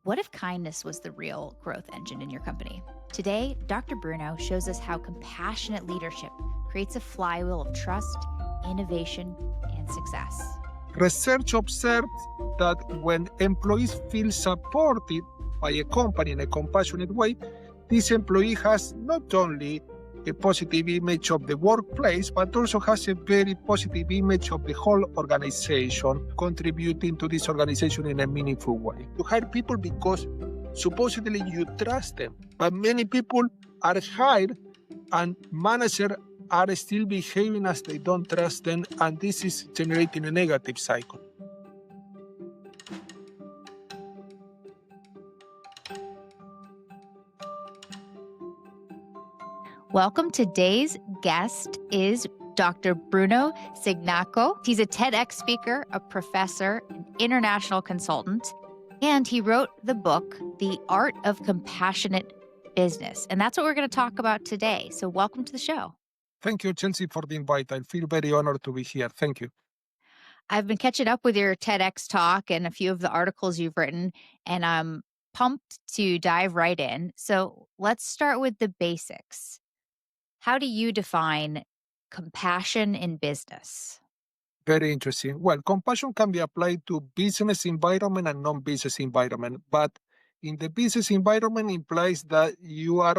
What if kindness was the real growth engine in your company? Today, Dr. Bruno shows us how compassionate leadership creates a flywheel of trust, innovation, and success. Research observes that when employees feel supported by a company in a compassionate way, this employee has not only a positive image of the workplace, but also has a very positive image of the whole organization, contributing to this organization in a meaningful way. You hire people because supposedly you trust them, but many people are hired and managers are still behaving as they don't trust them, and this is generating a negative cycle. Welcome. Today's guest is Dr. Bruno Cignacco. He's a TEDx speaker, a professor, an international consultant, and he wrote the book, The Art of Compassionate Business. And that's what we're going to talk about today. So welcome to the show. Thank you, Chelsey, for the invite. I feel very honored to be here. Thank you. I've been catching up with your TEDx talk and a few of the articles you've written, and I'm pumped to dive right in. So let's start with the basics. How do you define compassion in business? Very interesting. Well, compassion can be applied to business environment and non-business environment, but in the business environment implies that you are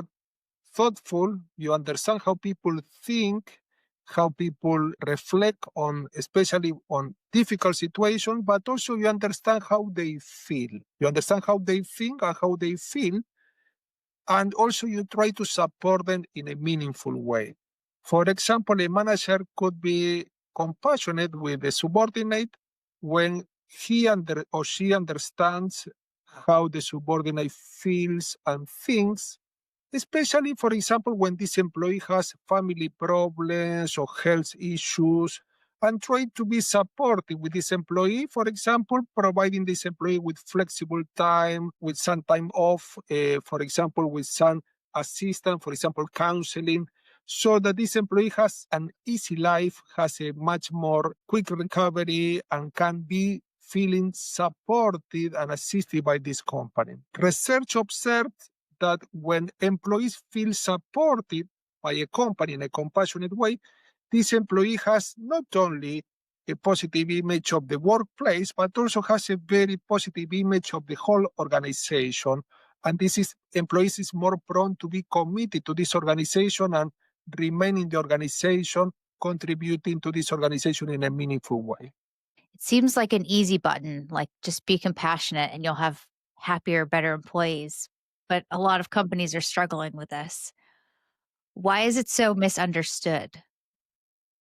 thoughtful, you understand how people think, how people reflect on, especially on difficult situations, but also you understand how they feel. You understand how they think and how they feel, and also you try to support them in a meaningful way. For example, a manager could be compassionate with a subordinate when he or she understands how the subordinate feels and thinks, especially, for example, when this employee has family problems or health issues, and try to be supportive with this employee, for example, providing this employee with flexible time, with some time off, for example, with some assistance, for example, counseling, so that this employee has an easy life, has a much more quick recovery, and can be feeling supported and assisted by this company. Research observed that when employees feel supported by a company in a compassionate way, this employee has not only a positive image of the workplace, but also has a very positive image of the whole organization. And employees is more prone to be committed to this organization and remain in the organization, contributing to this organization in a meaningful way. It seems like an easy button, like just be compassionate and you'll have happier, better employees. But a lot of companies are struggling with this. Why is it so misunderstood?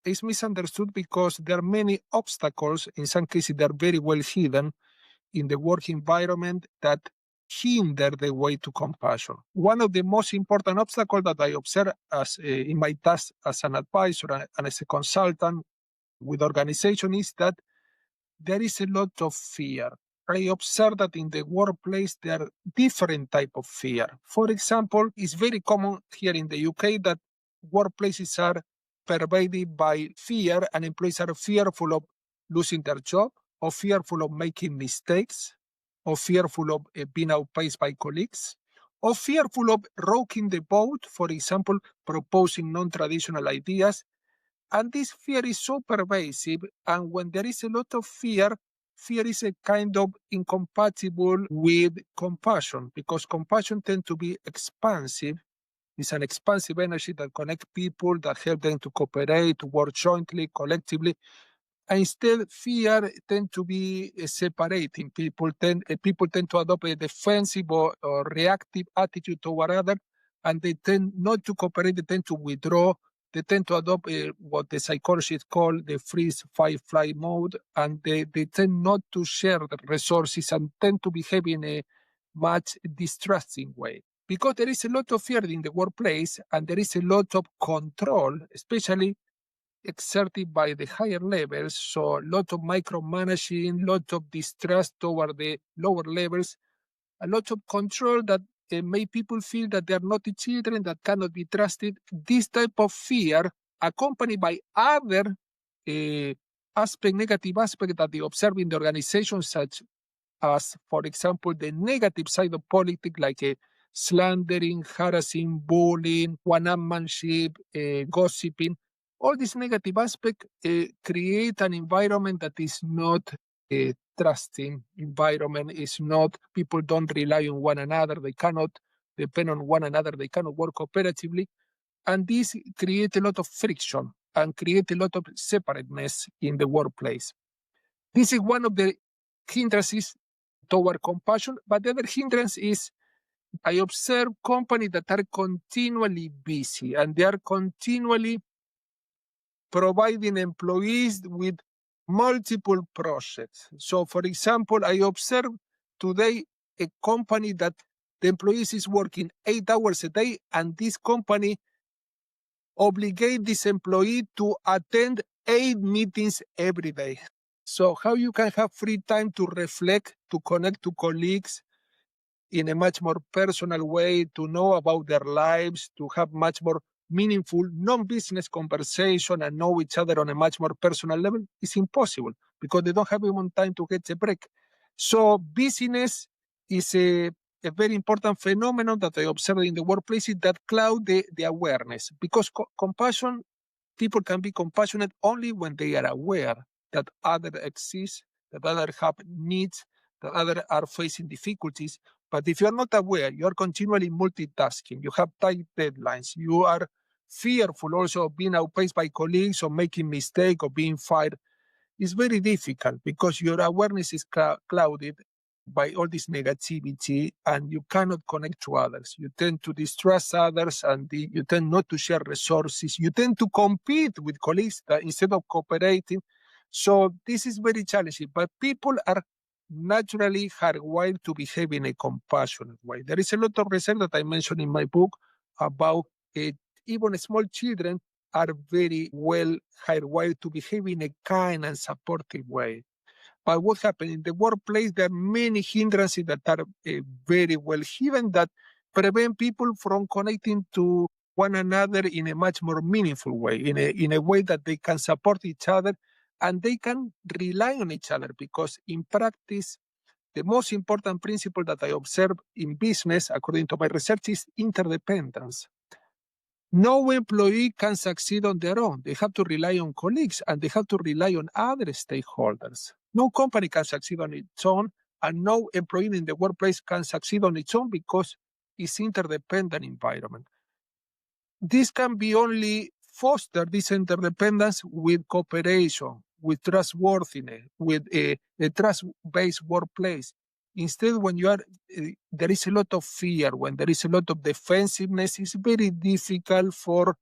It's misunderstood because there are many obstacles. In some cases, they're very well hidden in the work environment that hinder the way to compassion. One of the most important obstacles that I observe in my task as an advisor and as a consultant with organization is that there is a lot of fear. I observe that in the workplace there are different type of fear. For example, it's very common here in the UK that workplaces are pervaded by fear, and employees are fearful of losing their job, or fearful of making mistakes, or fearful of being outpaced by colleagues, or fearful of rocking the boat, for example, proposing non-traditional ideas. And this fear is so pervasive, and when there is a lot of fear is a kind of incompatible with compassion, because compassion tends to be expansive. It's an expansive energy that connects people, that help them to cooperate, to work jointly, collectively. And instead, fear tends to be separating. People tend to adopt a defensive or reactive attitude toward others, and they tend not to cooperate, they tend to withdraw. They tend to adopt what the psychologists call the freeze, fight, flight mode, and they tend not to share the resources and tend to behave in a much distrusting way. Because there is a lot of fear in the workplace, and there is a lot of control, especially exerted by the higher levels, so a lot of micromanaging, a lot of distrust toward the lower levels, a lot of control that make people feel that they are not the children, that cannot be trusted. This type of fear, accompanied by other negative aspects that they observe in the organization, such as, for example, the negative side of politics, like slandering, harassing, bullying, one-upmanship, gossiping. All these negative aspects create an environment that is not a trusting environment. Is not, people don't rely on one another. They cannot depend on one another. They cannot work cooperatively. And this creates a lot of friction and create a lot of separateness in the workplace. This is one of the hindrances toward compassion. But the other hindrance is I observe companies that are continually busy and they are continually providing employees with multiple projects. So, for example, I observe today a company that the employees is working 8 hours a day, and this company obligate this employee to attend 8 meetings every day. So how you can have free time to reflect, to connect to colleagues in a much more personal way, to know about their lives, to have much more meaningful non-business conversation and know each other on a much more personal level is impossible because they don't have even time to get a break. So busyness is a very important phenomenon that I observe in the workplaces that cloud the awareness, because compassion, people can be compassionate only when they are aware that others exist, that others have needs, that others are facing difficulties. But if you're not aware, you're continually multitasking, you have tight deadlines, you are fearful also of being outpaced by colleagues or making mistakes or being fired, it's very difficult because your awareness is clouded by all this negativity and you cannot connect to others. You tend to distrust others and you tend not to share resources. You tend to compete with colleagues instead of cooperating. So this is very challenging, but people are naturally hardwired to behave in a compassionate way. There is a lot of research that I mentioned in my book about even small children are very well hardwired to behave in a kind and supportive way. But what happens in the workplace, there are many hindrances that are very well hidden that prevent people from connecting to one another in a much more meaningful way, in a way that they can support each other and they can rely on each other, because in practice, the most important principle that I observe in business, according to my research, is interdependence. No employee can succeed on their own. They have to rely on colleagues and they have to rely on other stakeholders. No company can succeed on its own, and no employee in the workplace can succeed on its own because it's interdependent environment. This can be only fostered, this interdependence, with cooperation, with trustworthiness, with a trust-based workplace. Instead, when there is a lot of fear, when there is a lot of defensiveness, it's very difficult for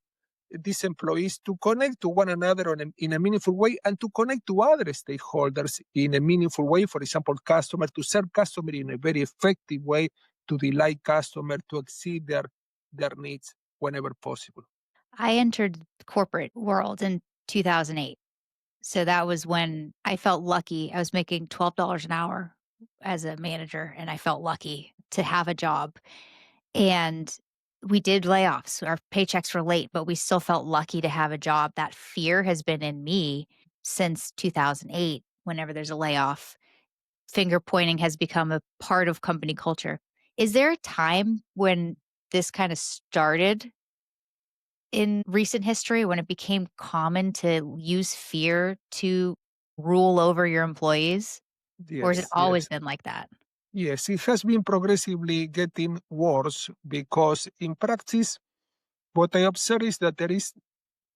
these employees to connect to one another in a meaningful way and to connect to other stakeholders in a meaningful way. For example, customers, to serve customers in a very effective way, to delight customers, to exceed their needs whenever possible. I entered the corporate world in 2008. So that was when I felt lucky. I was making $12 an hour as a manager, and I felt lucky to have a job. And we did layoffs. Our paychecks were late, but we still felt lucky to have a job. That fear has been in me since 2008. Whenever there's a layoff, finger pointing has become a part of company culture. Is there a time when this kind of started in recent history, when it became common to use fear to rule over your employees? Or has it Yes, always yes. been like that? Yes, it has been progressively getting worse because in practice, what I observe is that there is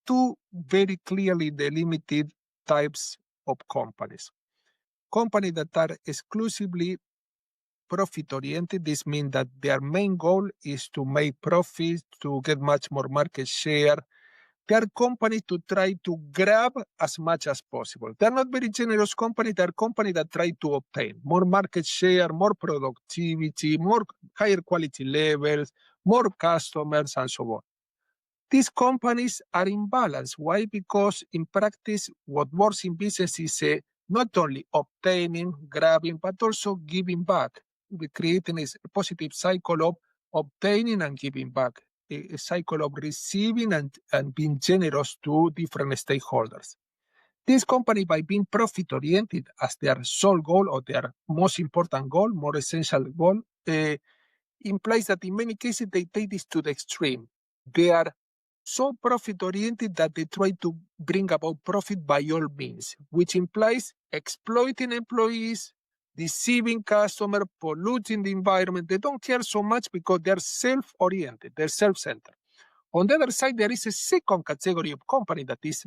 two very clearly delimited types of companies. Companies that are exclusively profit-oriented. This means that their main goal is to make profit, to get much more market share. They are companies to try to grab as much as possible. They're not very generous companies. They're companies that try to obtain more market share, more productivity, more higher quality levels, more customers, and so on. These companies are imbalanced. Why? Because in practice, what works in business is not only obtaining, grabbing, but also giving back. We're creating a positive cycle of obtaining and giving back, a cycle of receiving and being generous to different stakeholders. This company, by being profit-oriented as their sole goal or their most important goal, more essential goal, implies that in many cases they take this to the extreme. They are so profit-oriented that they try to bring about profit by all means, which implies exploiting employees, deceiving customers, polluting the environment. They don't care so much because they're self-oriented, they're self-centered. On the other side, there is a second category of company that is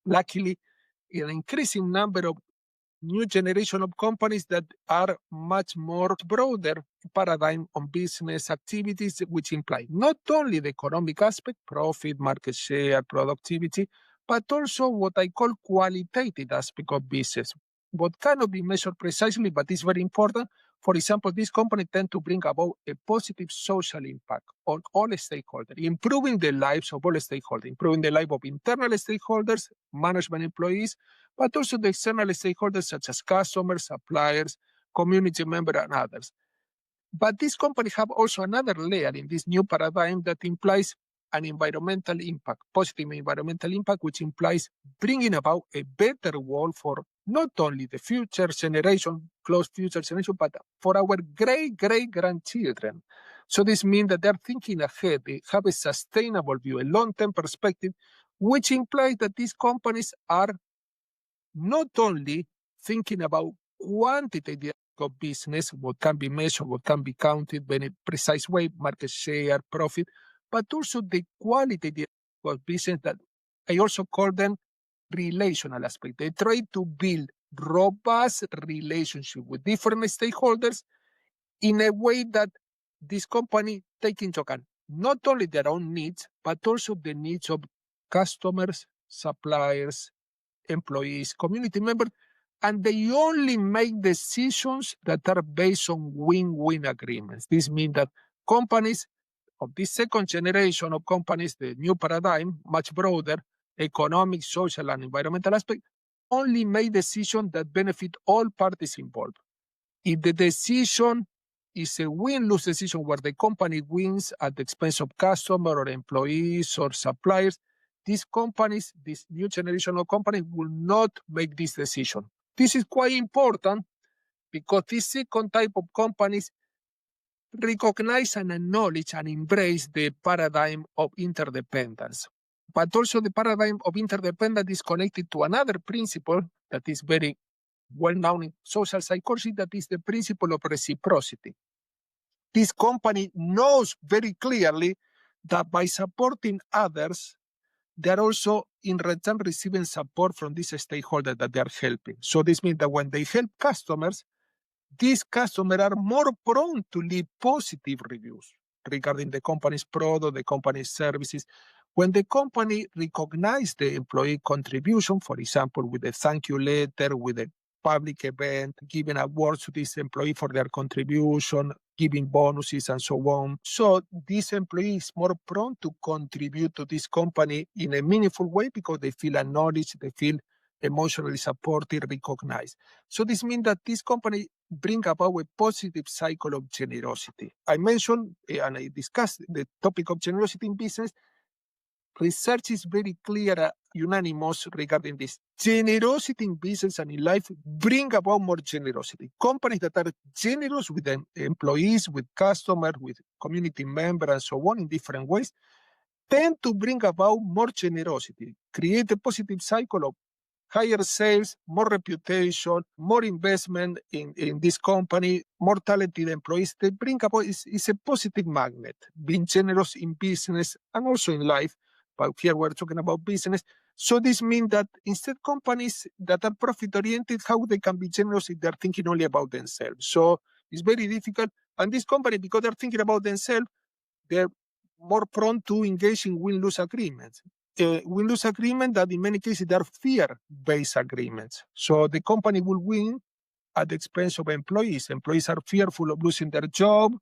luckily an increasing number of new generation of companies that are much more broader paradigm on business activities, which imply not only the economic aspect, profit, market share, productivity, but also what I call qualitative aspect of business. What cannot be measured precisely, but is very important. For example, these companies tend to bring about a positive social impact on all stakeholders, improving the lives of all stakeholders, improving the life of internal stakeholders, management employees, but also the external stakeholders such as customers, suppliers, community members, and others. But these companies have also another layer in this new paradigm that implies an environmental impact, positive environmental impact, which implies bringing about a better world for not only the future generation, close future generation, but for our great-great-grandchildren. So this means that they're thinking ahead, they have a sustainable view, a long-term perspective, which implies that these companies are not only thinking about quantity of business, what can be measured, what can be counted in a precise way, market share, profit, but also the quality of business that I also call them relational aspect. They try to build robust relationship with different stakeholders in a way that this company take into account not only their own needs, but also the needs of customers, suppliers, employees, community members, and they only make decisions that are based on win-win agreements. This means that companies of this second generation of companies, the new paradigm, much broader, economic, social, and environmental aspect, only make decisions that benefit all parties involved. If the decision is a win-lose decision where the company wins at the expense of customer or employees or suppliers, these companies, this new generation of companies, will not make this decision. This is quite important because this second type of companies recognize and acknowledge and embrace the paradigm of interdependence. But also the paradigm of interdependence is connected to another principle that is very well known in social psychology, that is the principle of reciprocity. This company knows very clearly that by supporting others, they are also in return receiving support from these stakeholders that they are helping. So this means that when they help customers, these customers are more prone to leave positive reviews regarding the company's product, the company's services. When the company recognizes the employee contribution, for example, with a thank you letter, with a public event, giving awards to this employee for their contribution, giving bonuses and so on. So this employee is more prone to contribute to this company in a meaningful way because they feel acknowledged, they feel emotionally supported, recognized. So this means that this company bring about a positive cycle of generosity. I mentioned and I discussed the topic of generosity in business. Research is very clear, unanimous regarding this. Generosity in business and in life bring about more generosity. Companies that are generous with employees, with customers, with community members, and so on in different ways, tend to bring about more generosity, create a positive cycle of higher sales, more reputation, more investment in this company, more talented employees. They bring about is a positive magnet, being generous in business and also in life. But here we're talking about business. So this means that instead companies that are profit-oriented, how they can be generous if they're thinking only about themselves. So it's very difficult. And this company, because they're thinking about themselves, they're more prone to engage in win-lose agreements. Win-lose agreement that in many cases they are fear-based agreements. So the company will win at the expense of employees. Employees are fearful of losing their job,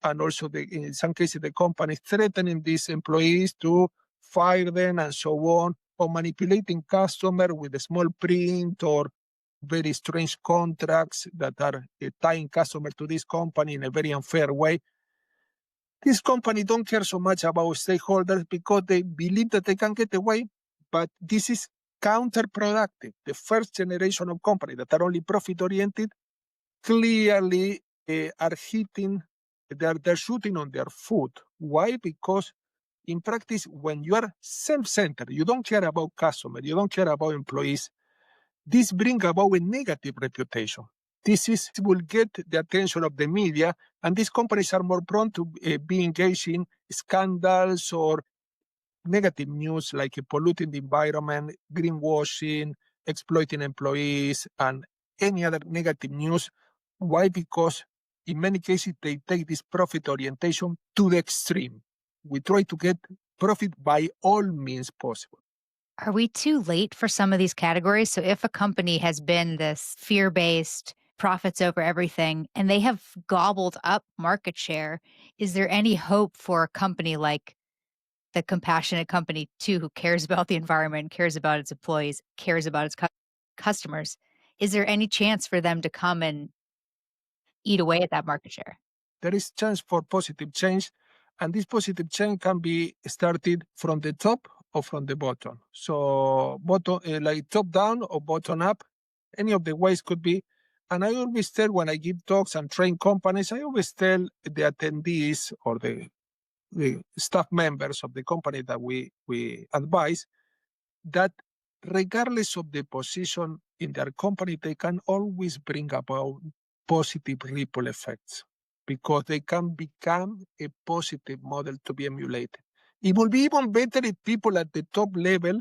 and also in some cases the company is threatening these employees to fire them and so on, or manipulating customer with a small print or very strange contracts that are tying customer to this company in a very unfair way. These companies don't care so much about stakeholders because they believe that they can get away, but this is counterproductive. The first generation of companies that are only profit-oriented clearly are hitting, they're shooting on their foot. Why? Because in practice, when you are self-centered, you don't care about customers, you don't care about employees, this brings about a negative reputation. This will get the attention of the media, and these companies are more prone to be engaged in scandals or negative news like polluting the environment, greenwashing, exploiting employees, and any other negative news. Why? Because in many cases, they take this profit orientation to the extreme. We try to get profit by all means possible. Are we too late for some of these categories? So if a company has been this fear-based, profits over everything, and they have gobbled up market share, is there any hope for a company like the compassionate company too, who cares about the environment, cares about its employees, cares about its customers? Is there any chance for them to come and eat away at that market share? There is chance for positive change, and this positive change can be started from the top or from the bottom. So bottom, like top down or bottom up, any of the ways could be. And I always tell when I give talks and train companies, I always tell the attendees or the staff members of the company that we advise that regardless of the position in their company, they can always bring about positive ripple effects because they can become a positive model to be emulated. It will be even better if people at the top level,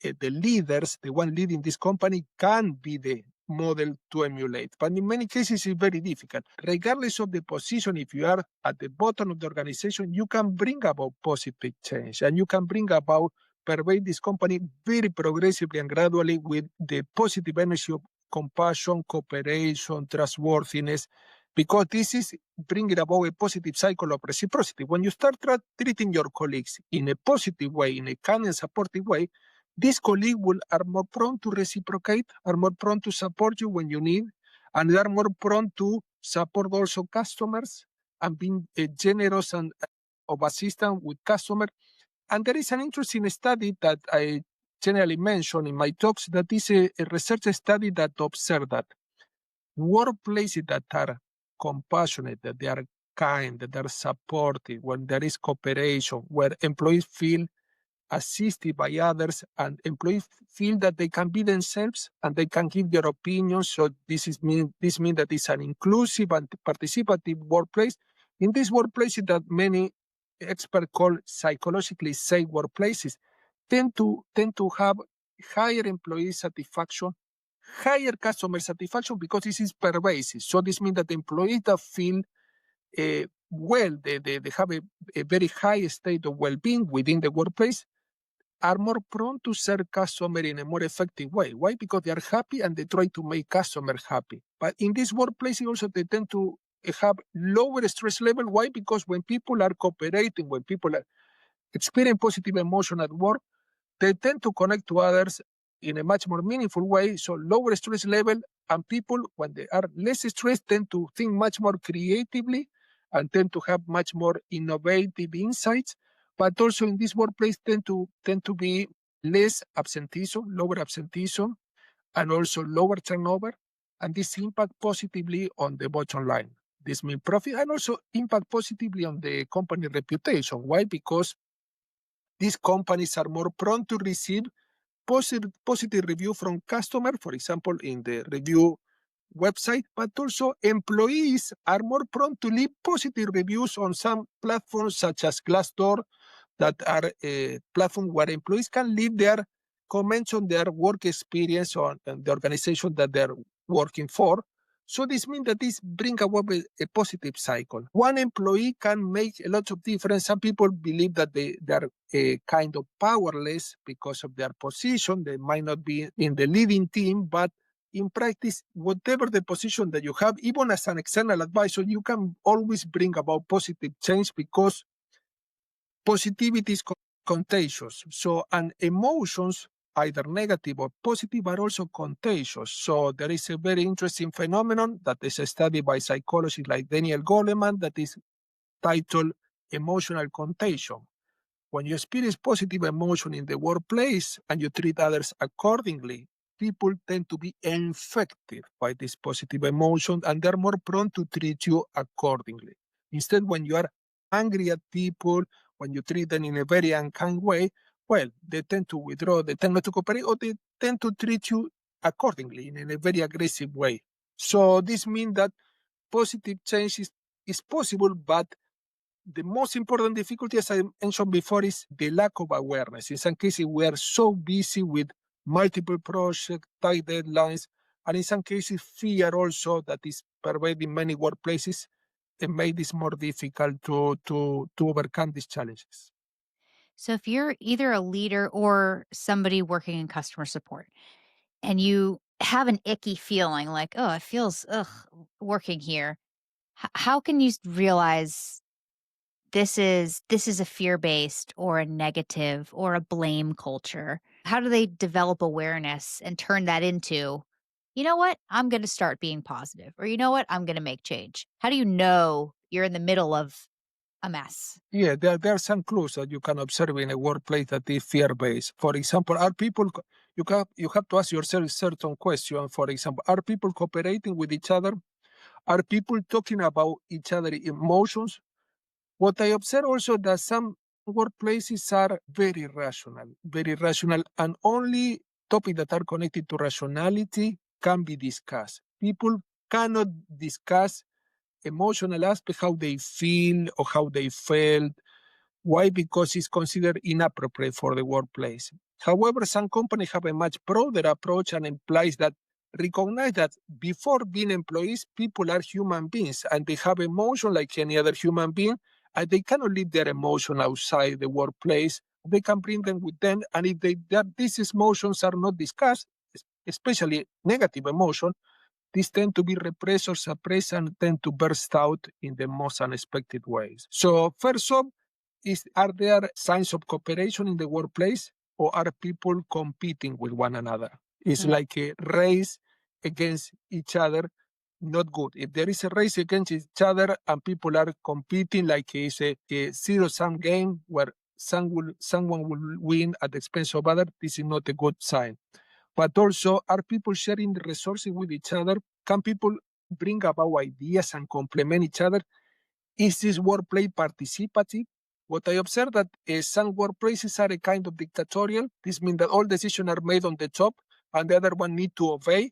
the leaders, the one leading this company, can be the model to emulate. But in many cases, it's very difficult. Regardless of the position, if you are at the bottom of the organization, you can bring about positive change and you can bring about pervade this company very progressively and gradually with the positive energy of compassion, cooperation, trustworthiness, because this is bringing about a positive cycle of reciprocity. When you start treating your colleagues in a positive way, in a kind and supportive way, these colleagues are more prone to reciprocate, are more prone to support you when you need, and they are more prone to support also customers and being generous and of assistance with customers. And there is an interesting study that I generally mention in my talks that is a research study that observed that workplaces that are compassionate, that they are kind, that they are supportive, when there is cooperation, where employees feel assisted by others and employees feel that they can be themselves and they can give their opinions. So this means that it's an inclusive and participative workplace. In these workplaces that many experts call psychologically safe workplaces, tend to have higher employee satisfaction, higher customer satisfaction because this is pervasive. So this means that the employees that feel well, they have a very high state of well-being within the workplace, are more prone to serve customer in a more effective way. Why? Because they are happy and they try to make customers happy. But in this workplace, also they tend to have lower stress level. Why? Because when people are cooperating, when people are experiencing positive emotion at work, they tend to connect to others in a much more meaningful way. So lower stress level, and people, when they are less stressed, tend to think much more creatively and tend to have much more innovative insights. But also in this workplace tend to be less absenteeism, lower absenteeism, and also lower turnover. And this impact positively on the bottom line. This means profit and also impact positively on the company reputation. Why? Because these companies are more prone to receive positive review from customers, for example, in the review website, but also employees are more prone to leave positive reviews on some platforms such as Glassdoor, that are a platform where employees can leave their comments on their work experience on the organization that they're working for. So this means that this brings about a positive cycle. One employee can make a lot of difference. Some people believe that they are kind of powerless because of their position. They might not be in the leading team, but in practice, whatever the position that you have, even as an external advisor, you can always bring about positive change because positivity is contagious. So, and emotions, either negative or positive, are also contagious. So there is a very interesting phenomenon that is studied by psychologists like Daniel Goleman that is titled emotional contagion. When you experience positive emotion in the workplace and you treat others accordingly, people tend to be infected by this positive emotion and they're more prone to treat you accordingly. Instead, when you are angry at people, when you treat them in a very unkind way, well, they tend to withdraw, they tend not to cooperate, or they tend to treat you accordingly in a very aggressive way. So this means that positive change is possible, but the most important difficulty, as I mentioned before, is the lack of awareness. In some cases, we are so busy with multiple projects, tight deadlines, and in some cases, fear also that is pervading many workplaces and made this more difficult to overcome these challenges. So if you're either a leader or somebody working in customer support and you have an icky feeling like, oh, it feels working here, how can you realize this is a fear-based or a negative or a blame culture? How do they develop awareness and turn that into, you know what? I'm going to start being positive, or you know what? I'm going to make change. How do you know you're in the middle of a mess? Yeah, there are some clues that you can observe in a workplace that is fear-based. For example, are people, you have to ask yourself certain questions. For example, are people cooperating with each other? Are people talking about each other's emotions? What I observe also that some workplaces are very rational, and only topics that are connected to rationality can be discussed. People cannot discuss emotional aspect, how they feel or how they felt. Why? Because it's considered inappropriate for the workplace. However, some companies have a much broader approach and implies that recognize that before being employees, people are human beings and they have emotion like any other human being, and they cannot leave their emotion outside the workplace. They can bring them with them, and if these emotions are not discussed, especially negative emotion, these tend to be repressed or suppressed and tend to burst out in the most unexpected ways. So first off, are there signs of cooperation in the workplace, or are people competing with one another? It's like a race against each other, not good. If there is a race against each other and people are competing like it's a zero-sum game where someone will win at the expense of others, this is not a good sign. But also, are people sharing the resources with each other? Can people bring about ideas and complement each other? Is this workplace participative? What I observe that some workplaces are a kind of dictatorial. This means that all decisions are made on the top and the other one need to obey.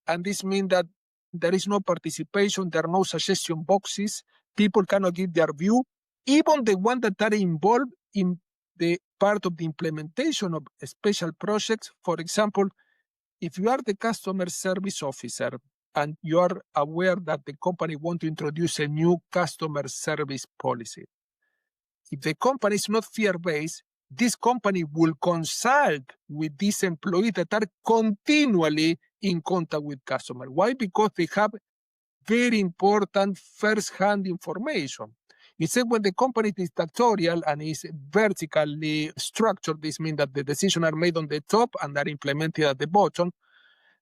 And this means that there is no participation, there are no suggestion boxes, people cannot give their view. Even the ones that are involved in the part of the implementation of special projects, for example, if you are the customer service officer and you are aware that the company wants to introduce a new customer service policy, if the company is not fear-based, this company will consult with these employees that are continually in contact with customers. Why? Because they have very important first-hand information. Instead, when the company is dictatorial and is vertically structured, this means that the decisions are made on the top and are implemented at the bottom.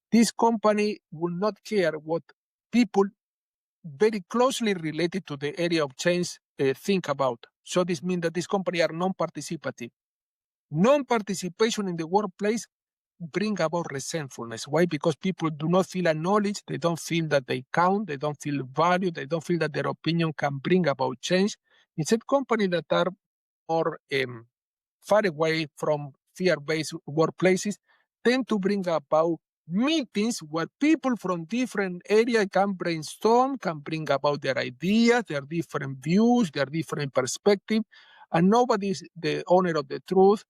This company will not care what people very closely related to the area of change think about. So this means that these companies are non-participative. Non-participation in the workplace bring about resentfulness. Why? Because people do not feel acknowledged, they don't feel that they count, they don't feel valued, they don't feel that their opinion can bring about change. Instead, companies that are more far away from fear-based workplaces tend to bring about meetings where people from different areas can brainstorm, can bring about their ideas, their different views, their different perspectives, and nobody is the owner of the truth,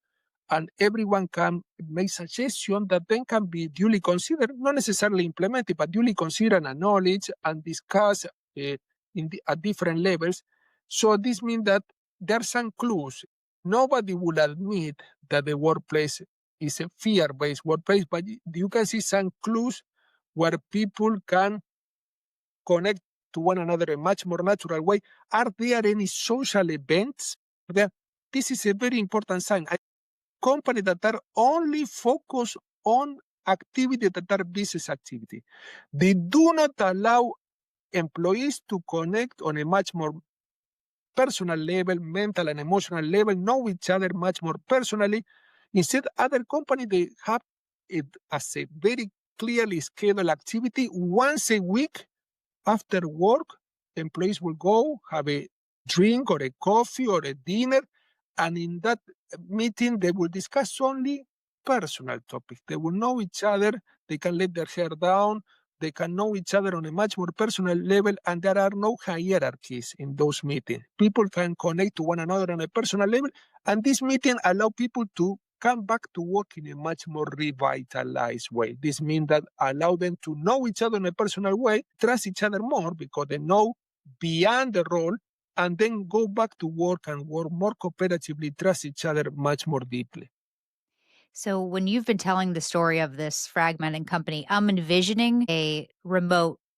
and everyone can make suggestions that then can be duly considered, not necessarily implemented, but duly considered and acknowledged and discussed at different levels. So this means that there are some clues. Nobody will admit that the workplace is a fear-based workplace, but you can see some clues where people can connect to one another in a much more natural way. Are there any social events? This is a very important sign. Companies that are only focused on activities that are business activity. They do not allow employees to connect on a much more personal level, mental and emotional level, know each other much more personally. Instead, other companies, they have it as a very clearly scheduled activity once a week after work. Employees will go have a drink or a coffee or a dinner, and in that meeting, they will discuss only personal topics. They will know each other. They can let their hair down. They can know each other on a much more personal level, and there are no hierarchies in those meetings. People can connect to one another on a personal level, and this meeting allow people to come back to work in a much more revitalized way. This means that allow them to know each other in a personal way, trust each other more because they know beyond the role, and then go back to work and work more cooperatively, trust each other much more deeply. So when you've been telling the story of this fragmenting company, I'm envisioning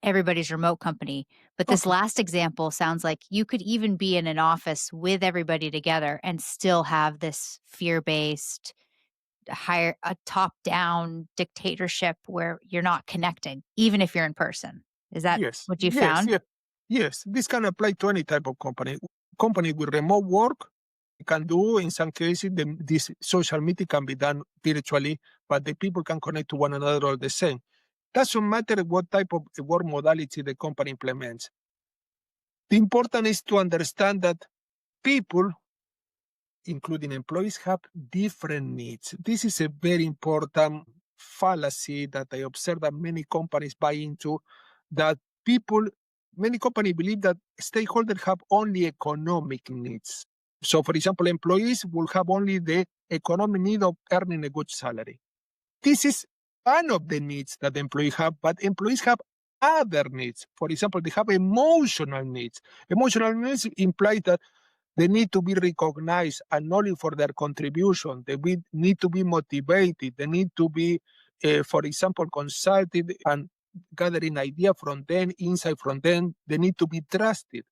everybody's remote company. But this Okay. last example sounds like you could even be in an office with everybody together and still have this fear-based, a top-down dictatorship where you're not connecting, even if you're in person. Is that Yes, what you yes, found? yes, yes. This can apply to any type of company. Company with remote work can do, in some cases, this social meeting can be done virtually, but the people can connect to one another all the same. Doesn't matter what type of work modality the company implements. The important is to understand that people, including employees, have different needs. This is a very important fallacy that I observe that many companies buy into, that people, many companies believe that stakeholders have only economic needs. So, for example, employees will have only the economic need of earning a good salary. This is one of the needs that employees have, but employees have other needs. For example, they have emotional needs. Emotional needs imply that they need to be recognized, acknowledged for their contribution. Need to be motivated. They need to be, for example, consulted and gathering idea from them, insight from them. They need to be trusted.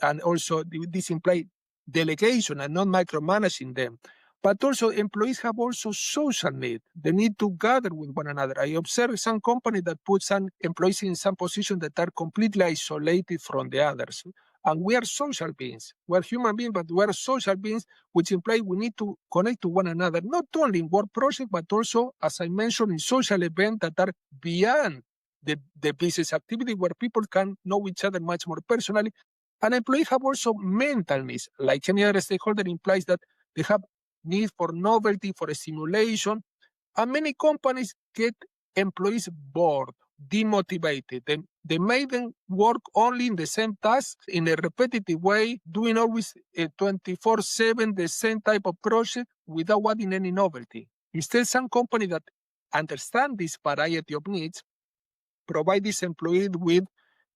And also, this implies delegation and not micromanaging them. But also, employees have also social need. They need to gather with one another. I observe some companies that put some employees in some positions that are completely isolated from the others. And we are social beings. We're human beings, but we're social beings, which implies we need to connect to one another, not only in work projects, but also, as I mentioned, in social events that are beyond the business activity, where people can know each other much more personally. And employees have also mental needs. Like any other stakeholder, implies that they have need for novelty, for stimulation. And many companies get employees bored, demotivated. They make them work only in the same task in a repetitive way, doing always 24/7 the same type of project without adding any novelty. Instead, some companies that understand this variety of needs provide this employee with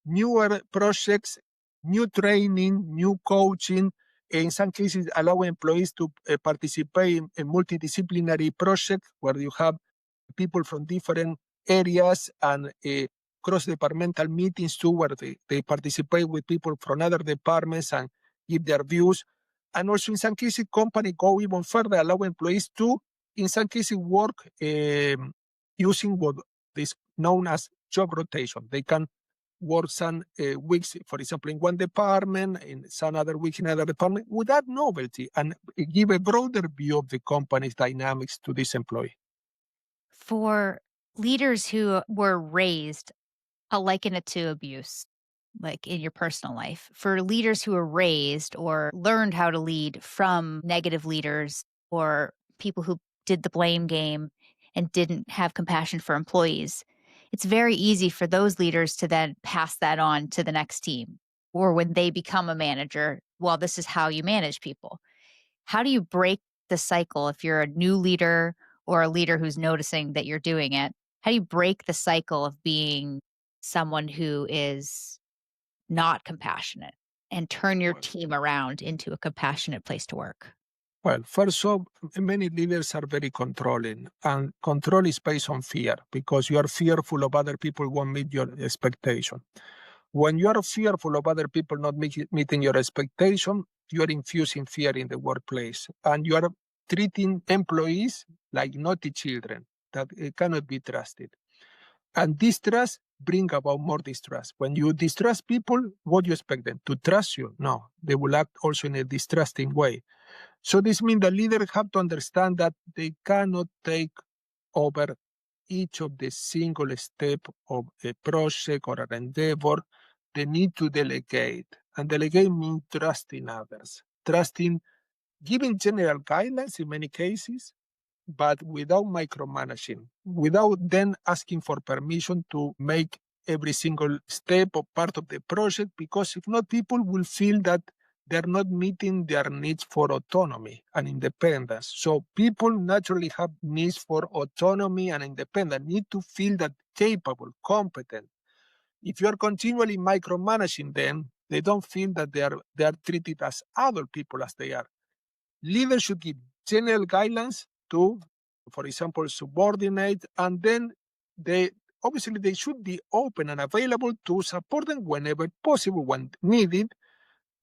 newer projects, new training, new coaching. In some cases, allow employees to participate in multidisciplinary projects where you have people from different areas and cross-departmental meetings too, where they participate with people from other departments and give their views. And also, in some cases, companies go even further, allow employees to, in some cases, work using what is known as job rotation. They can work some weeks, for example, in one department, in some other weeks in another department, without novelty, and give a broader view of the company's dynamics to this employee. For leaders who were raised, I'll liken it to abuse, like in your personal life. For leaders who were raised or learned how to lead from negative leaders or people who did the blame game and didn't have compassion for employees, it's very easy for those leaders to then pass that on to the next team. Or when they become a manager, well, this is how you manage people. How do you break the cycle if you're a new leader or a leader who's noticing that you're doing it? How do you break the cycle of being someone who is not compassionate and turn your Well, team around into a compassionate place to work? Well, first off, many leaders are very controlling, and control is based on fear because you are fearful of other people won't meet your expectation. When you are fearful of other people not meeting your expectation, you are infusing fear in the workplace, and you are treating employees like naughty children that cannot be trusted. And distrust bring about more distrust. When you distrust people, what do you expect them to trust you? No, they will act also in a distrusting way. So this means the leaders have to understand that they cannot take over each of the single step of a project or an endeavor. They need to delegate. And delegate means trusting others, trusting, giving general guidelines in many cases, but without micromanaging, without then asking for permission to make every single step or part of the project, because if not, people will feel that they're not meeting their needs for autonomy and independence. So people naturally have needs for autonomy and independence, need to feel that capable, competent. If you're continually micromanaging them, they don't feel that they are treated as other people as they are. Leaders should give general guidelines to, for example, subordinate, and then they obviously they should be open and available to support them whenever possible, when needed,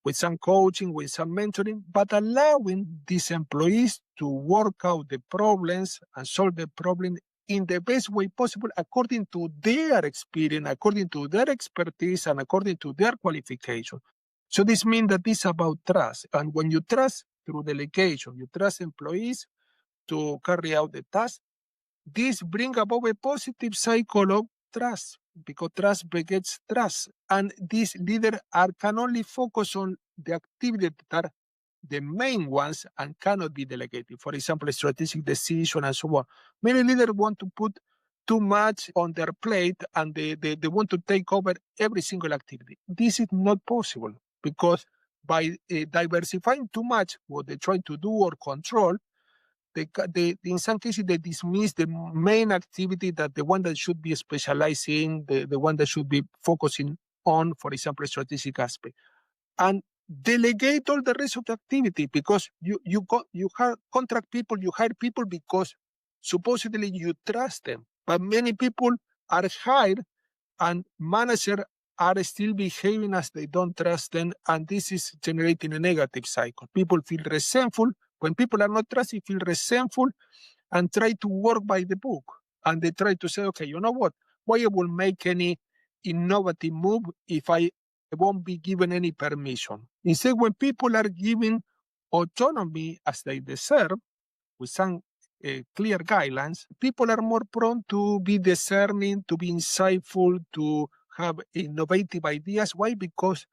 with some coaching, with some mentoring, but allowing these employees to work out the problems and solve the problem in the best way possible according to their experience, according to their expertise, and according to their qualification. So this means that it's about trust. And when you trust through delegation, you trust employees to carry out the task, this brings about a positive cycle of trust, because trust begets trust. And these leaders can only focus on the activities that are the main ones and cannot be delegated. For example, strategic decision and so on. Many leaders want to put too much on their plate and they want to take over every single activity. This is not possible, because by diversifying too much what they try to do or control, they in some cases they dismiss the main activity, that the one that should be specialized in, the one that should be focusing on, for example, strategic aspect, and delegate all the rest of the activity, because you contract people, you hire people because supposedly you trust them, but many people are hired and managers are still behaving as they don't trust them, and this is generating a negative cycle. People feel resentful. When people are not trusted, feel resentful and try to work by the book. And they try to say, okay, you know what? Why I will make any innovative move if I won't be given any permission? Instead, when people are given autonomy as they deserve, with some clear guidelines, people are more prone to be discerning, to be insightful, to have innovative ideas. Why? Because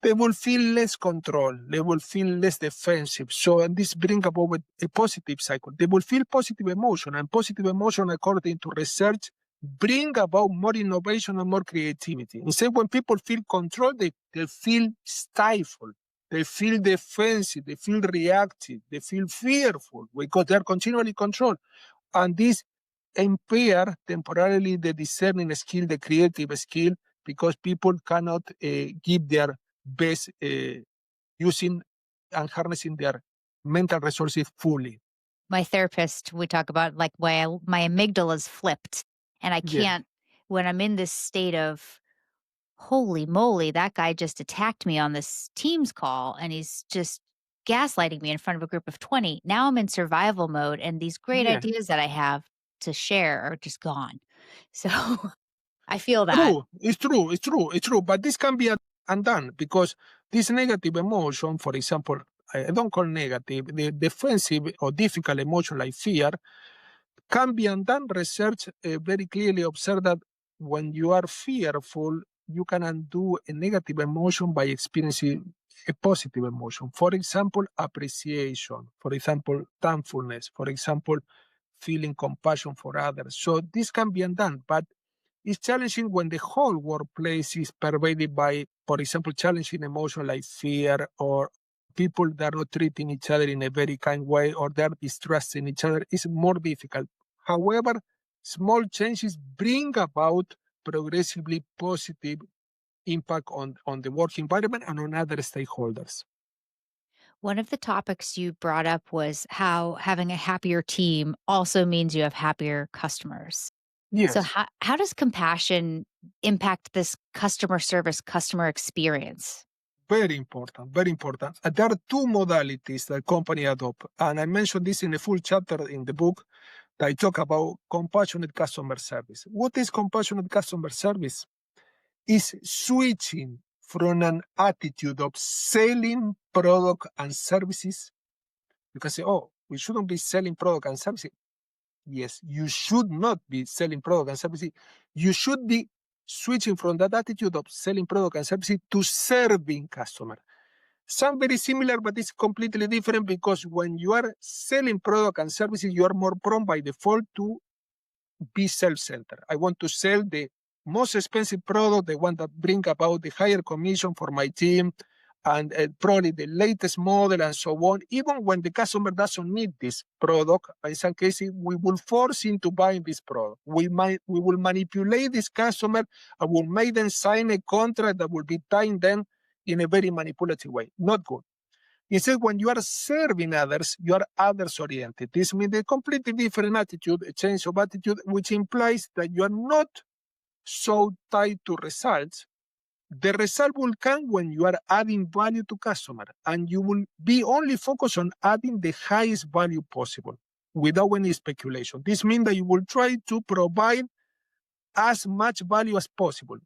they will feel less control. They will feel less defensive. So, and this brings about a positive cycle. They will feel positive emotion, and positive emotion, according to research, bring about more innovation and more creativity. Instead, when people feel control, they feel stifled. They feel defensive. They feel reactive. They feel fearful because they're continually controlled. And this impair temporarily the discerning skill, the creative skill, because people cannot give their best using and harnessing their mental resources fully. My therapist, we talk about like my amygdala is flipped, and I Yeah. can't, when I'm in this state of, holy moly, that guy just attacked me on this Teams call and he's just gaslighting me in front of a group of 20. Now I'm in survival mode, and these great Yeah. ideas that I have to share are just gone. So I feel that. True. It's true. It's true. It's true. But this can be undone, because this negative emotion, for example, I don't call negative, the defensive or difficult emotion like fear, can be undone. Research very clearly observed that when you are fearful, you can undo a negative emotion by experiencing a positive emotion. For example, appreciation. For example, thankfulness. For example, feeling compassion for others. So this can be undone, but it's challenging when the whole workplace is pervaded by, for example, challenging emotion like fear, or people that are not treating each other in a very kind way, or they're distrusting each other. It's more difficult. However, small changes bring about progressively positive impact on the work environment and on other stakeholders. One of the topics you brought up was how having a happier team also means you have happier customers. So Yes, how does compassion impact this customer service, customer experience? very important, very important. There are two modalities that company adopt, and I mentioned this in a full chapter in the book. I talk about compassionate customer service. What is compassionate customer service? Is switching from an attitude of selling product and services. You can say, oh, we shouldn't be selling product and services. Yes, you should not be selling product and services. You should be switching from that attitude of selling product and services to serving customer. Sound very similar, but it's completely different because when you are selling product and services, you are more prone by default to be self-centered. I want to sell the most expensive product, the one that bring about the higher commission for my team, and probably the latest model and so on. Even when the customer doesn't need this product, in some cases, we will force into buying this product. We will manipulate this customer and will make them sign a contract that will be tying them in a very manipulative way. Not good. Instead, when you are serving others, you are others-oriented. This means a completely different attitude, a change of attitude, which implies that you are not so tied to results. The result will come when you are adding value to customer, and you will be only focused on adding the highest value possible without any speculation. This means that you will try to provide as much value as possible,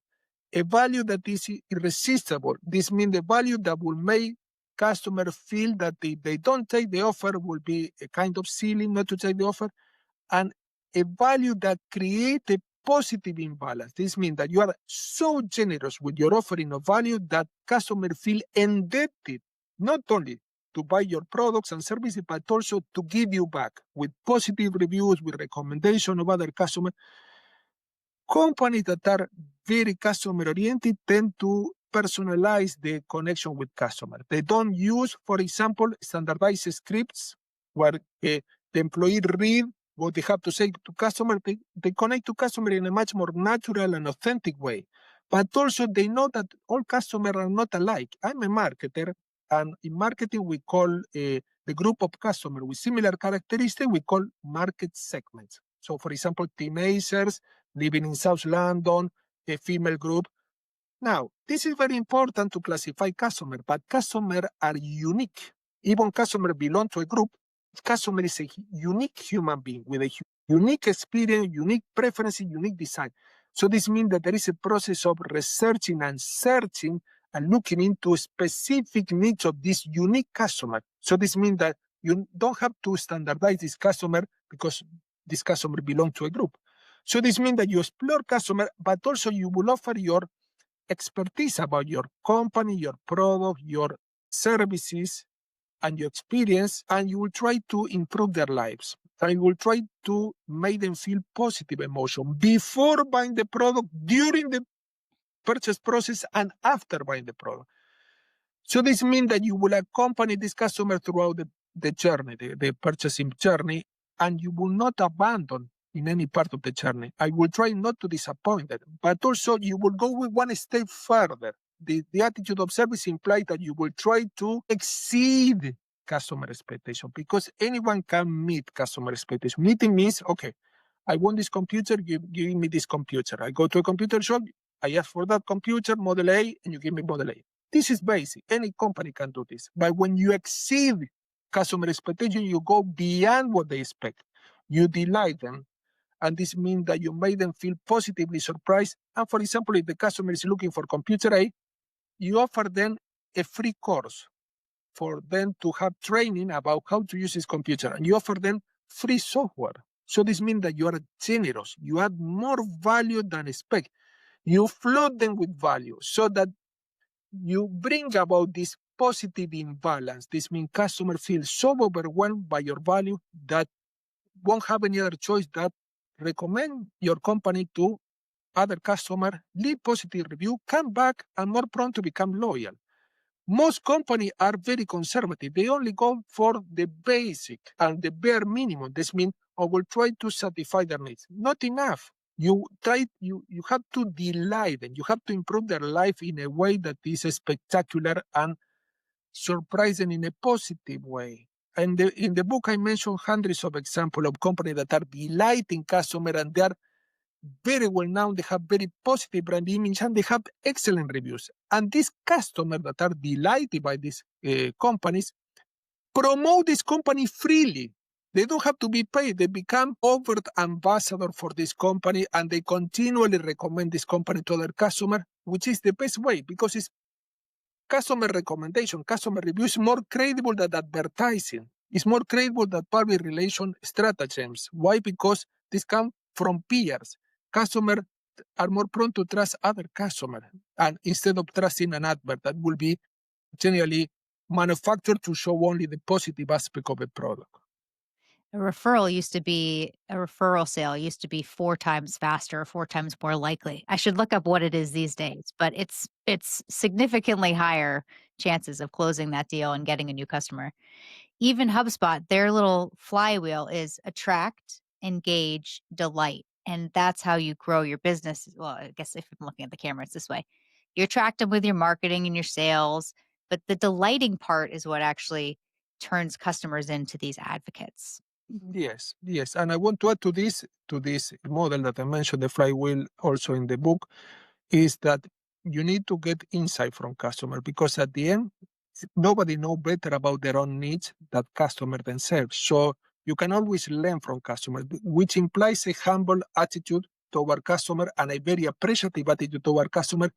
a value that is irresistible. This means the value that will make customers feel that if they don't take the offer will be a kind of ceiling not to take the offer, and a value that creates a positive imbalance. This means that you are so generous with your offering of value that customers feel indebted, not only to buy your products and services, but also to give you back with positive reviews, with recommendation of other customers. Companies that are very customer-oriented tend to personalize the connection with customers. They don't use, for example, standardized scripts where the employee read what they have to say to customers. They connect to customers in a much more natural and authentic way. But also they know that all customers are not alike. I'm a marketer, and in marketing we call the group of customers with similar characteristics, we call market segments. So for example, teenagers living in South London, a female group. Now, this is very important to classify customers, but customers are unique. Even customers belong to a group. Customer is a unique human being with a unique experience, unique preferences, unique design. So this means that there is a process of researching and searching and looking into specific needs of this unique customer. So this means that you don't have to standardize this customer because this customer belongs to a group. So this means that you explore customer, but also you will offer your expertise about your company, your product, your services, and your experience, and you will try to improve their lives. And you will try to make them feel positive emotion before buying the product, during the purchase process, and after buying the product. So this means that you will accompany this customer throughout the journey, the purchasing journey, and you will not abandon in any part of the journey. I will try not to disappoint them, but also you will go with one step further. The attitude of service implies that you will try to exceed customer expectation, because anyone can meet customer expectation. Meeting means, okay, I want this computer, give me this computer. I go to a computer shop, I ask for that computer, model A, and you give me model A. This is basic. Any company can do this. But when you exceed customer expectation, you go beyond what they expect. You delight them. And this means that you make them feel positively surprised. And for example, if the customer is looking for computer A, you offer them a free course for them to have training about how to use this computer. And you offer them free software. So this means that you are generous. You add more value than expect. You flood them with value so that you bring about this positive imbalance. This means customers feel so overwhelmed by your value that won't have any other choice that recommend your company to other customers, leave positive review, come back, and more prone to become loyal. Most companies are very conservative. They only go for the basic and the bare minimum. This means I will try to satisfy their needs. Not enough. You have to delight them. You have to improve their life in a way that is spectacular and surprising in a positive way. And in the book, I mentioned hundreds of examples of companies that are delighting customers, and they are very well known. They have very positive brand image, and they have excellent reviews. And these customers that are delighted by these companies promote this company freely. They don't have to be paid. They become overt ambassador for this company, and they continually recommend this company to their customer, which is the best way because it's customer recommendation, customer review is more credible than advertising. It's more credible than public relation stratagems. Why? Because this comes from peers. Customers are more prone to trust other customers, and instead of trusting an advert that will be generally manufactured to show only the positive aspect of a product. A referral sale used to be 4 times faster, 4 times more likely. I should look up what it is these days, but it's significantly higher chances of closing that deal and getting a new customer. Even HubSpot, their little flywheel is attract, engage, delight. And that's how you grow your business. Well, I guess if I'm looking at the camera, it's this way. You attract them with your marketing and your sales, but the delighting part is what actually turns customers into these advocates. Yes, yes. And I want to add to this model that I mentioned, the flywheel, also in the book, is that you need to get insight from customer because at the end, nobody know better about their own needs than customer themselves. So you can always learn from customer, which implies a humble attitude toward customer and a very appreciative attitude toward customer,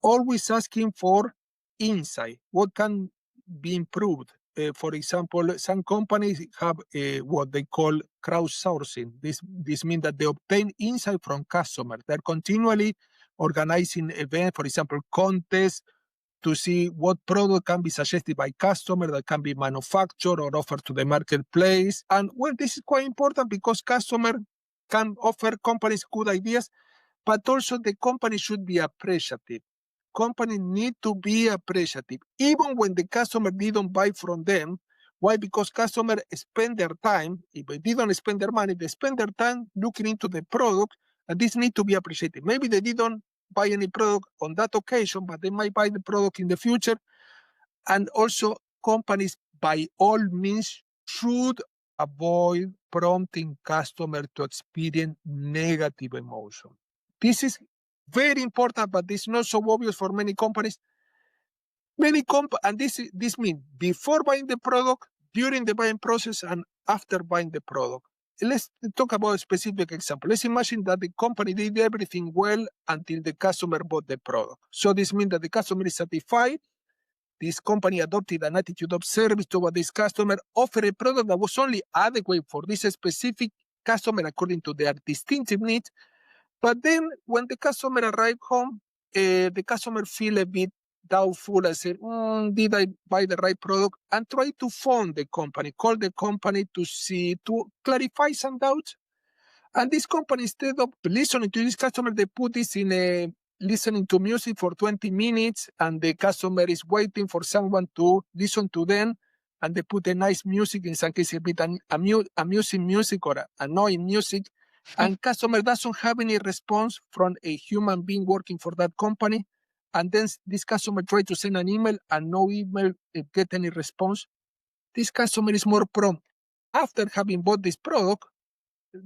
always asking for insight. What can be improved? For example, some companies have what they call crowdsourcing. This means that they obtain insight from customers. They're continually organizing events, for example, contests, to see what product can be suggested by customer that can be manufactured or offered to the marketplace. And well, this is quite important because customer can offer companies good ideas, but also the company should be appreciative. Companies need to be appreciative, even when the customer didn't buy from them. Why? Because customers spend their time, if they didn't spend their money, they spend their time looking into the product, and this need to be appreciated. Maybe they didn't buy any product on that occasion, but they might buy the product in the future. And also, companies, by all means, should avoid prompting customer to experience negative emotion. This is very important, but it's not so obvious for many companies. And this means before buying the product, during the buying process, and after buying the product. Let's talk about a specific example. Let's imagine that the company did everything well until the customer bought the product. So this means that the customer is satisfied. This company adopted an attitude of service toward this customer, offered a product that was only adequate for this specific customer according to their distinctive needs. But then when the customer arrived home, the customer feel a bit doubtful and said, did I buy the right product? And try to phone the company, call the company to clarify some doubts. And this company, instead of listening to this customer, they put this in a listening to music for 20 minutes, and the customer is waiting for someone to listen to them, and they put a nice music, in some cases a bit amusing music or annoying music, and customer doesn't have any response from a human being working for that company. And then this customer try to send an email and no email get any response. This customer is more prompt after having bought this product,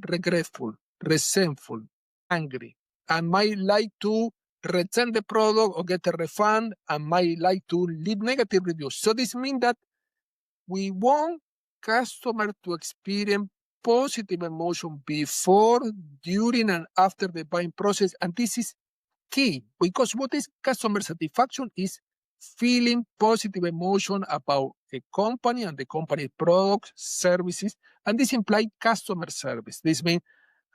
regretful, resentful, angry, and might like to return the product or get a refund, and might like to leave negative reviews. So this means that we want customer to experience positive emotion before, during, and after the buying process. And this is key because what is customer satisfaction is feeling positive emotion about a company and the company products, services, and this implies customer service. This means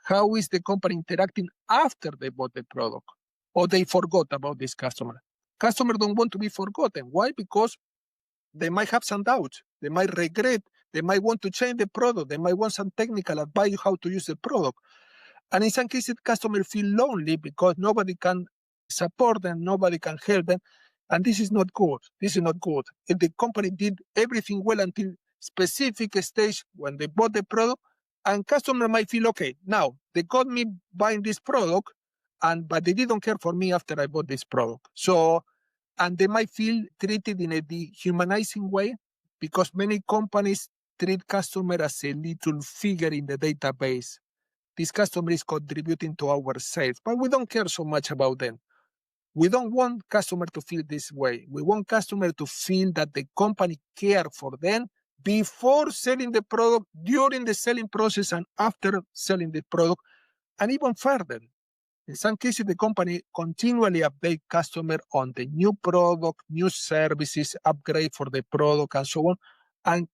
how is the company interacting after they bought the product or they forgot about this customer. Customers don't want to be forgotten. Why? Because they might have some doubts. They might regret. They might want to change the product. They might want some technical advice how to use the product. And in some cases, customers feel lonely because nobody can support them, nobody can help them. And this is not good. This is not good. If the company did everything well until specific stage when they bought the product, and customer might feel, okay, now they got me buying this product, but they didn't care for me after I bought this product. So, and they might feel treated in a dehumanizing way because many companies treat customer as a little figure in the database. This customer is contributing to our sales, but we don't care so much about them. We don't want customer to feel this way. We want customer to feel that the company care for them before selling the product, during the selling process, and after selling the product, and even further. In some cases, the company continually update customer on the new product, new services, upgrade for the product, and so on. And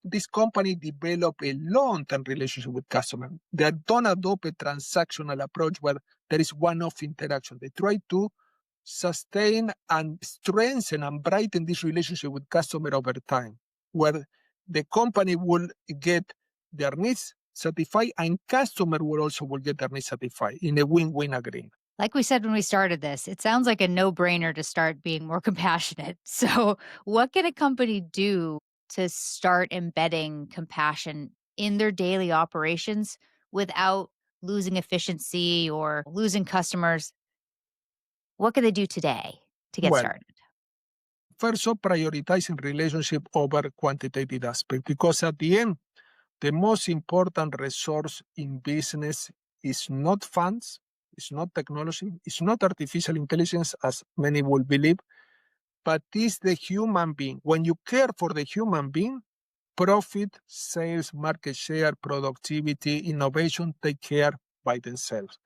this company develop a long-term relationship with customer. They don't adopt a transactional approach where there is one-off interaction. They try to sustain and strengthen and brighten this relationship with customer over time, where the company will get their needs satisfied and customer will get their needs satisfied in a win-win agreement. Like we said when we started this, it sounds like a no-brainer to start being more compassionate. So, what can a company do to start embedding compassion in their daily operations without losing efficiency or losing customers? What can they do today to get Well, started? first off, prioritizing relationship over quantitative aspect, because at the end, the most important resource in business is not funds, it's not technology, it's not artificial intelligence, as many will believe, but it's the human being. When you care for the human being, profit, sales, market share, productivity, innovation take care by themselves.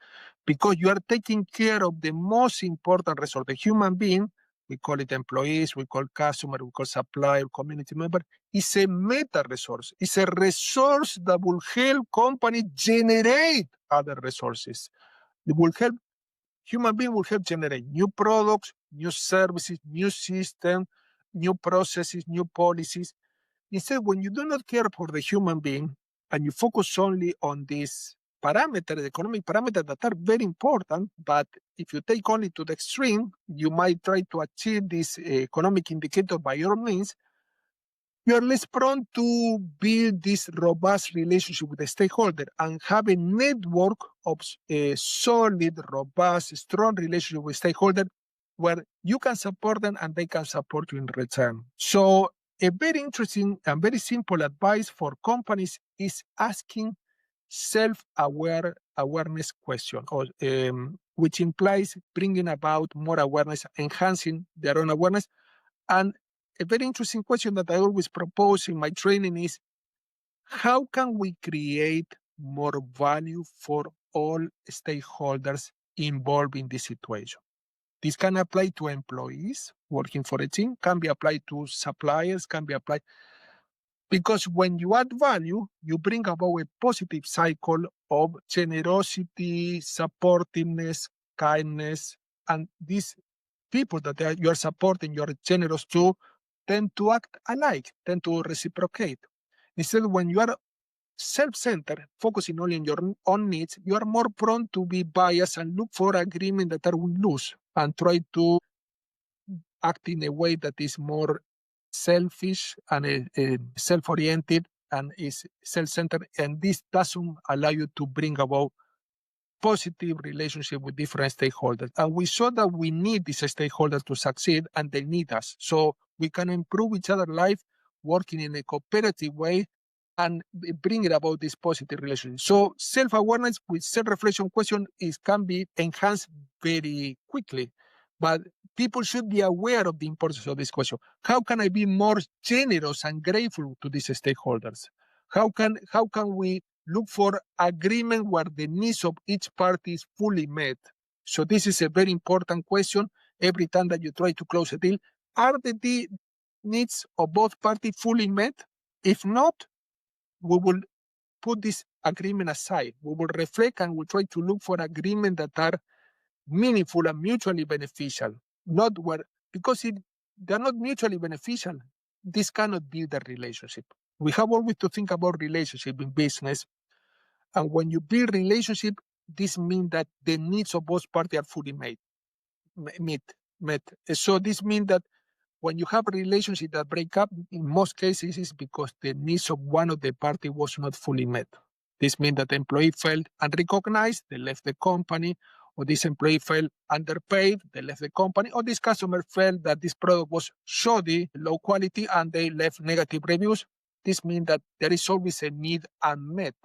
Because you are taking care of the most important resource, the human being. We call it employees, we call customer, we call supplier, community member. It's a meta resource. It's a resource that will help company generate other resources. It will help, human being will help generate new products, new services, new systems, new processes, new policies. Instead, when you do not care for the human being and you focus only on these parameters, economic parameters that are very important, but if you take only to the extreme, you might try to achieve this economic indicator by your means, you are less prone to build this robust relationship with the stakeholder and have a network of a solid, robust, strong relationship with stakeholder where you can support them and they can support you in return. So a very interesting and very simple advice for companies is asking self-awareness question, or which implies bringing about more awareness, enhancing their own awareness. And a very interesting question that I always propose in my training is, how can we create more value for all stakeholders involved in this situation? This can apply to employees working for a team, can be applied to suppliers, can be applied. Because when you add value, you bring about a positive cycle of generosity, supportiveness, kindness, and these people that you are supporting, you are generous to, tend to act alike, tend to reciprocate. Instead, when you are self-centered, focusing only on your own needs, you are more prone to be biased and look for agreement that are win-lose and try to act in a way that is more selfish and self-oriented and is self-centered. And this doesn't allow you to bring about positive relationship with different stakeholders. And we saw that we need these stakeholders to succeed and they need us. So we can improve each other's life working in a cooperative way and bringing about this positive relationship. So self-awareness with self-reflection question can be enhanced very quickly. But people should be aware of the importance of this question. How can I be more generous and grateful to these stakeholders? How can we look for agreement where the needs of each party is fully met? So this is a very important question. Every time that you try to close a deal, are the needs of both parties fully met? If not, we will put this agreement aside. We will reflect and we'll try to look for agreement that are meaningful and mutually beneficial. Not where, because if they're not mutually beneficial, this cannot build a relationship. We have always to think about relationship in business. And when you build relationship, this means that the needs of both parties are fully met. So this means that when you have a relationship that break up, in most cases, is because the needs of one of the party was not fully met. This means that the employee felt unrecognized, they left the company, or this employee felt underpaid, they left the company, or this customer felt that this product was shoddy, low quality, and they left negative reviews. This means that there is always a need unmet,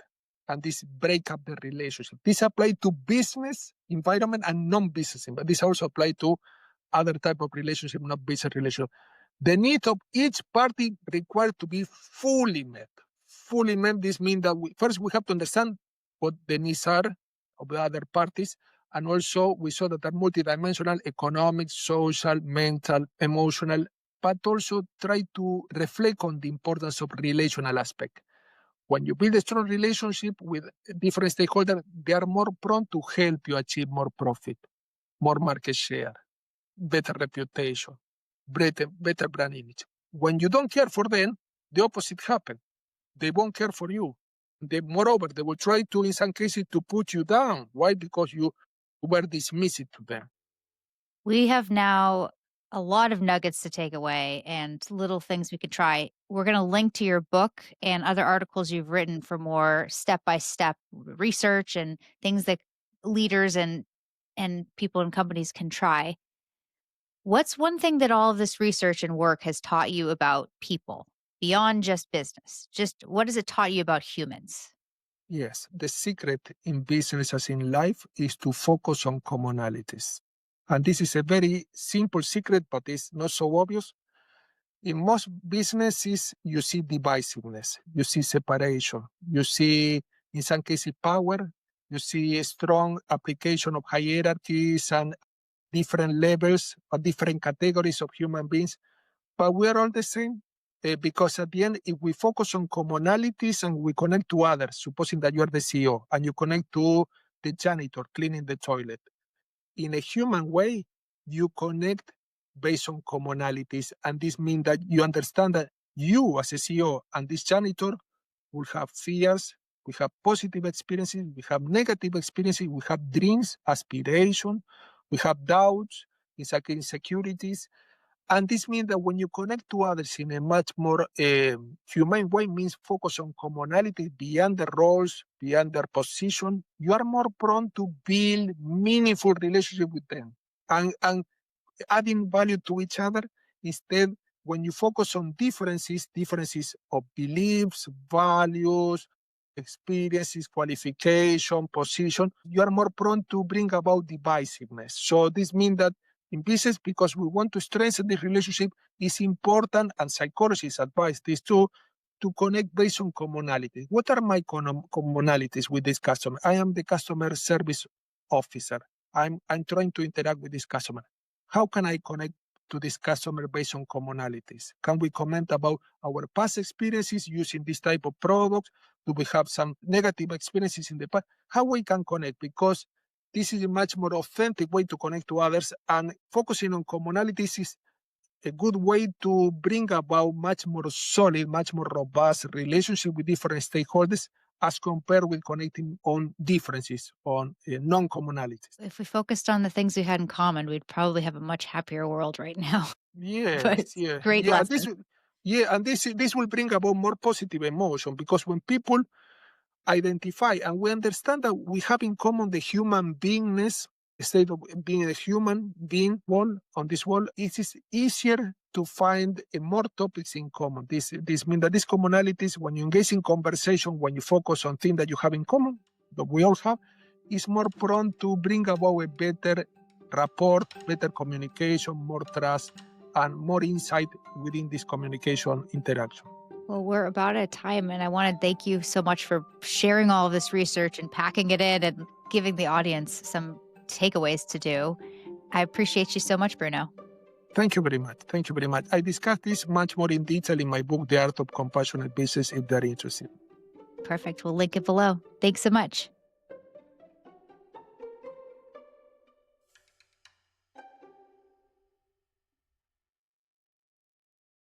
and this break up the relationship. This applies to business environment and non-business environment. This also applies to other type of relationship, not business relationship. The need of each party required to be fully met. Fully met, this means that first we have to understand what the needs are of the other parties. And also we saw that they're multidimensional, economic, social, mental, emotional, but also try to reflect on the importance of relational aspect. When you build a strong relationship with different stakeholders, they are more prone to help you achieve more profit, more market share, better reputation, better brand image. When you don't care for them, the opposite happens. They won't care for you. Moreover, they will try to, in some cases, to put you down. Why? Because you were dismissive to them. We have now a lot of nuggets to take away and little things we could try. We're going to link to your book and other articles you've written for more step-by-step research and things that leaders and people in companies can try. What's one thing that all of this research and work has taught you about people beyond just business? Just what has it taught you about humans? Yes, the secret in business as in life is to focus on commonalities. And this is a very simple secret, but it's not so obvious. In most businesses, you see divisiveness, you see separation, you see, in some cases, power, you see a strong application of hierarchies and different levels or different categories of human beings, but we are all the same. Because at the end, if we focus on commonalities and we connect to others, supposing that you are the CEO and you connect to the janitor cleaning the toilet, in a human way, you connect based on commonalities. And this means that you understand that you as a CEO and this janitor will have fears, we have positive experiences, we have negative experiences, we have dreams, aspirations, we have doubts, insecurities. And this means that when you connect to others in a much more humane way, means focus on commonality beyond the roles, beyond their position, you are more prone to build meaningful relationship with them and adding value to each other. Instead, when you focus on differences of beliefs, values, experiences, qualification, position, you are more prone to bring about divisiveness. So this means that in business, because we want to strengthen the relationship, it's important, and psychologists advise this too, to connect based on commonalities. What are my commonalities with this customer? I am the customer service officer. I'm trying to interact with this customer. How can I connect to this customer based on commonalities? Can we comment about our past experiences using this type of products? Do we have some negative experiences in the past? How we can connect? Because this is a much more authentic way to connect to others, and focusing on commonalities is a good way to bring about much more solid, much more robust relationship with different stakeholders as compared with connecting on differences, on non-commonalities. If we focused on the things we had in common, we'd probably have a much happier world right now. But Yes, yeah, great yeah. lesson. This will bring about more positive emotion, because when people identify and we understand that we have in common the human beingness, the state of being a human being one on this world, it is easier to find more topics in common. This means that these commonalities, when you engage in conversation, when you focus on things that you have in common, that we all have, is more prone to bring about a better rapport, better communication, more trust, and more insight within this communication interaction. Well, we're about out of time, and I want to thank you so much for sharing all of this research and packing it in and giving the audience some takeaways to do. I appreciate you so much, Bruno. Thank you very much. Thank you very much. I discuss this much more in detail in my book, The Art of Compassionate Business, if they're interested. Perfect. We'll link it below. Thanks so much.